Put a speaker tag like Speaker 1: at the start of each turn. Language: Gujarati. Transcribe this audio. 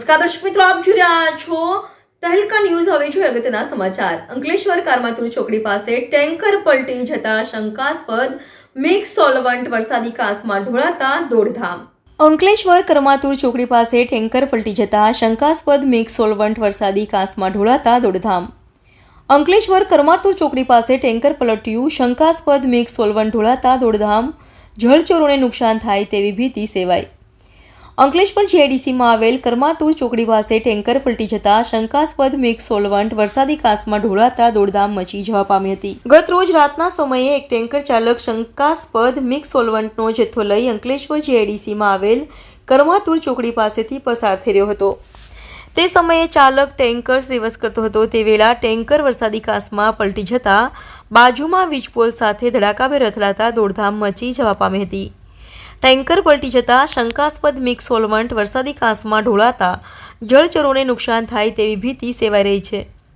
Speaker 1: નમસ્કાર દર્શક મિત્રો, આપ જોઈ રહ્યા છો તહેલકા ન્યૂઝ। હવે જોઈએ અગત્યના સમાચાર। અંકલેશ્વર કારમાતુર ચોકડી પાસે ટેન્કર પલટી જતા શંકાસ્પદ મિક્સ સોલવન્ટ વરસાદી કાંસમાં ઢોળાતા દોડધામ। અંકલેશ્વર કરમાતુર ચોકડી પાસે ટેન્કર પલટી જતા શંકાસ્પદ મિક્સ સોલવન્ટ વરસાદી કાંસમાં ઢોળાતા દોડધામ। અંકલેશ્વર કરમાતુર ચોકડી પાસે ટેન્કર પલટ્યું, શંકાસ્પદ મિક્સ સોલવન્ટ ઢોળાતા દોડધામ। જળચોરોને નુકસાન થાય તેવી ભીતિ સેવાઈ। અંકલેશ્વર જીઆઈડીસીમાં આવેલ કરમાતુર ચોકડી પાસે ટેન્કર પલટી જતા શંકાસ્પદ મિક્સ સોલવન્ટ વરસાદી કાંસમાં ઢોળાતા દોડધામ મચી જવા પામી હતી। ગત રોજ રાતના સમયે એક ટેન્કર ચાલક શંકાસ્પદ મિક્સ સોલવન્ટનો જથ્થો લઈ અંકલેશ્વર જીઆઈડીસીમાં આવેલ કરમાતુર ચોકડી પાસેથી પસાર થઈ રહ્યો હતો। તે સમયે ચાલક ટેન્કર રિવર્સ કરતો હતો તે વેળા ટેન્કર વરસાદી કાંસમાં પલટી જતા બાજુમાં વીજપોલ સાથે ધડાકાભેર અથડાતા દોડધામ મચી જવા પામી હતી। ટેન્કર પલટી જતા શંકાસ્પદ મિક્સ સોલવન્ટ વરસાદી કાંસમાં ઢોળાતા જળચરોને નુકસાન થાય તેવી ભીતિ સેવાઈ રહી છે।